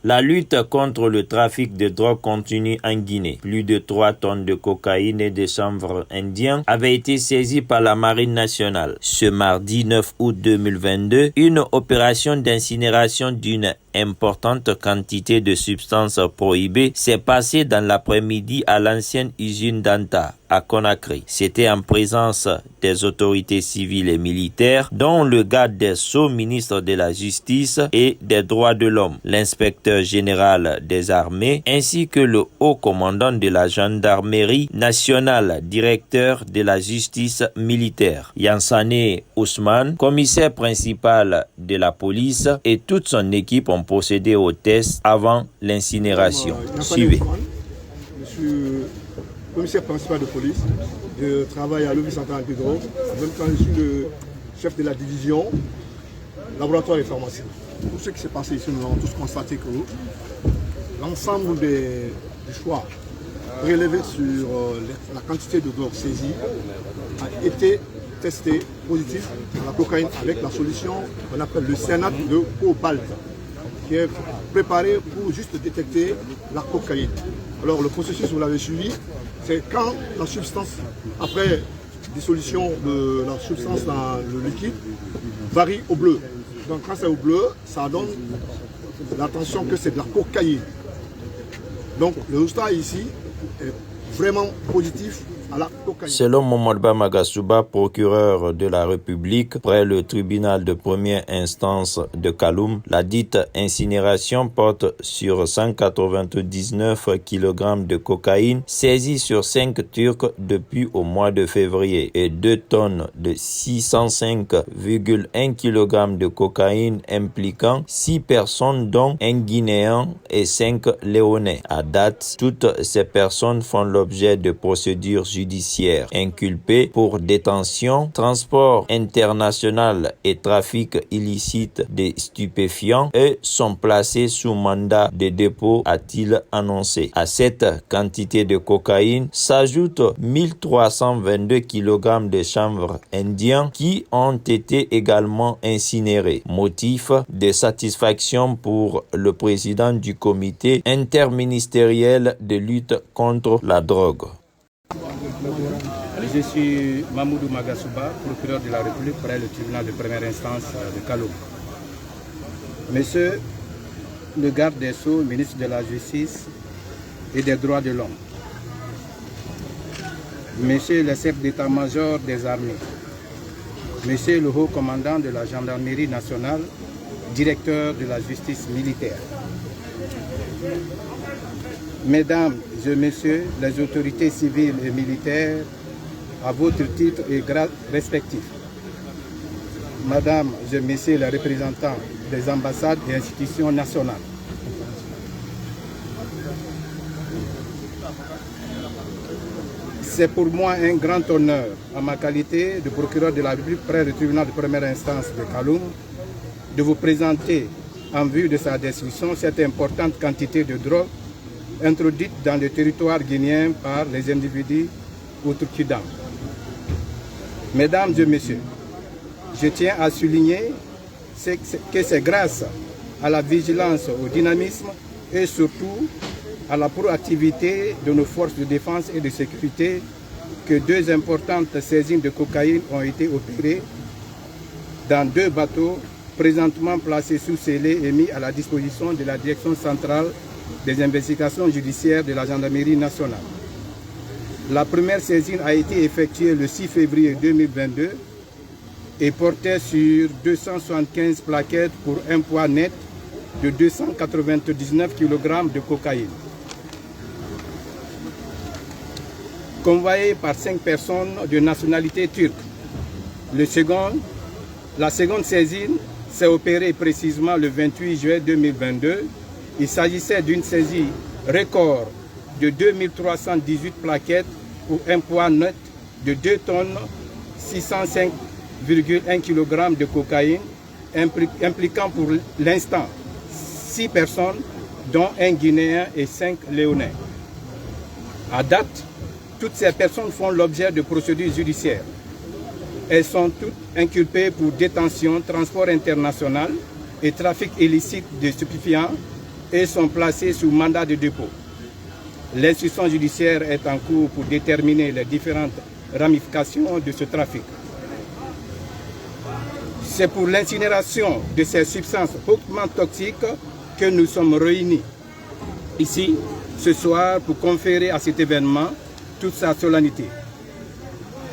La lutte contre le trafic de drogue continue en Guinée. Plus de 3 tonnes de cocaïne et de chanvre indien avaient été saisies par la Marine nationale. Ce mardi 9 août 2022, une opération d'incinération d'une importante quantité de substances prohibées s'est passée dans l'après-midi à l'ancienne usine d'Anta, à Conakry. C'était en présence des autorités civiles et militaires, dont le garde des Sceaux, ministre de la Justice et des Droits de l'Homme, l'inspecteur général des armées, ainsi que le haut commandant de la gendarmerie nationale, directeur de la justice militaire. Yansane Ousmane, commissaire principal de la police, et toute son équipe ont procédé aux tests avant l'incinération. Suivez. Monsieur commissaire principal de police, je travaille à l'Office central antidrogue. En même temps, je suis le chef de la division laboratoire et pharmacie. Tout ce qui s'est passé ici, nous avons tous constaté que l'ensemble des choix prélevés sur la quantité de drogue saisie a été testé positif pour la cocaïne avec la solution qu'on appelle le cyanate de cobalt, qui est préparé pour juste détecter la cocaïne. Alors le processus, vous l'avez suivi, c'est quand la substance, après dissolution de la substance dans le liquide, varie au bleu. Donc quand c'est au bleu, ça donne l'attention que c'est de la cocaïne. Donc le résultat ici est vraiment positif à la cocaïne. Selon Momodba Magasuba, procureur de la République près le tribunal de première instance de Kaloum, la dite incinération porte sur 199 kg de cocaïne saisie sur 5 Turcs depuis au mois de février et 2 tonnes de 605,1 kg de cocaïne impliquant 6 personnes dont un Guinéen et 5 Léonais. À date, toutes ces personnes font l'objet de procédures judiciaires, inculpés pour détention, transport international et trafic illicite des stupéfiants et sont placés sous mandat de dépôt, a-t-il annoncé. À cette quantité de cocaïne s'ajoutent 1322 kg de chanvre indien qui ont été également incinérés. Motif de satisfaction pour le président du comité interministériel de lutte contre la drogue. Je suis Mamoudou Magasuba, procureur de la République près le tribunal de première instance de Kaloum. Monsieur le garde des Sceaux, ministre de la Justice et des Droits de l'Homme, Monsieur le chef d'état-major des armées, Monsieur le haut commandant de la gendarmerie nationale, directeur de la justice militaire, Mesdames et Messieurs les autorités civiles et militaires, à votre titre et grade respectifs, Madame et Messieurs les représentants des ambassades et institutions nationales, c'est pour moi un grand honneur, à ma qualité de procureur de la République près le tribunal de première instance de Kaloum, de vous présenter en vue de sa destruction cette importante quantité de drogue introduite dans le territoire guinéen par les individus outrecuidants. Mesdames et Messieurs, je tiens à souligner que c'est grâce à la vigilance, au dynamisme et surtout à la proactivité de nos forces de défense et de sécurité que 2 importantes saisies de cocaïne ont été opérées dans 2 bateaux présentement placés sous scellés et mis à la disposition de la Direction centrale des investigations judiciaires de la gendarmerie nationale. La première saisie a été effectuée le 6 février 2022 et portait sur 275 plaquettes pour un poids net de 299 kg de cocaïne. Convoyé par 5 personnes de nationalité turque. La seconde saisie s'est opérée précisément le 28 juillet 2022. Il s'agissait d'une saisie record de 2318 plaquettes pour un poids net de 2 tonnes 605,1 kg de cocaïne, impliquant pour l'instant 6 personnes, dont un Guinéen et 5 Léonais. À date, toutes ces personnes font l'objet de procédures judiciaires. Elles sont toutes inculpées pour détention, transport international et trafic illicite de stupéfiants et sont placés sous mandat de dépôt. L'instruction judiciaire est en cours pour déterminer les différentes ramifications de ce trafic. C'est pour l'incinération de ces substances hautement toxiques que nous sommes réunis ici ce soir pour conférer à cet événement toute sa solennité.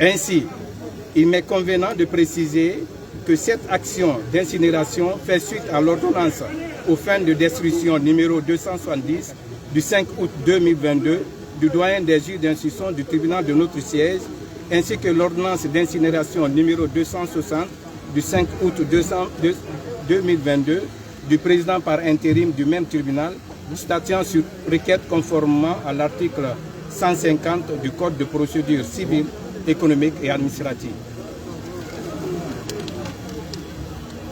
Ainsi, il m'est convenant de préciser que cette action d'incinération fait suite à l'ordonnance aux fins de destruction numéro 270 du 5 août 2022 du doyen des juges d'instruction du tribunal de notre siège, ainsi que l'ordonnance d'incinération numéro 260 du 5 août 2022 du président par intérim du même tribunal, statuant sur requête conformément à l'article 150 du Code de procédure civile, économique et administrative.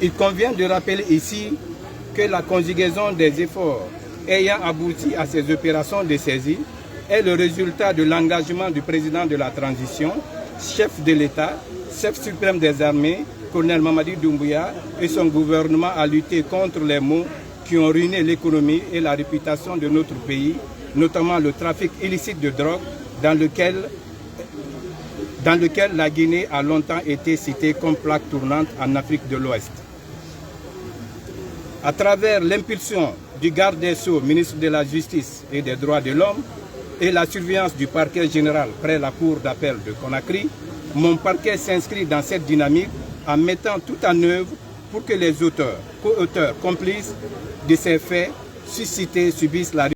Il convient de rappeler ici que la conjugaison des efforts ayant abouti à ces opérations de saisie est le résultat de l'engagement du président de la transition, chef de l'État, chef suprême des armées, colonel Mamadi Doumbouya, et son gouvernement à lutter contre les maux qui ont ruiné l'économie et la réputation de notre pays, notamment le trafic illicite de drogue dans lequel la Guinée a longtemps été citée comme plaque tournante en Afrique de l'Ouest. À travers l'impulsion du garde des Sceaux, ministre de la Justice et des Droits de l'Homme, et la surveillance du parquet général près la cour d'appel de Conakry, mon parquet s'inscrit dans cette dynamique en mettant tout en œuvre pour que les auteurs, co-auteurs, complices de ces faits suscités subissent la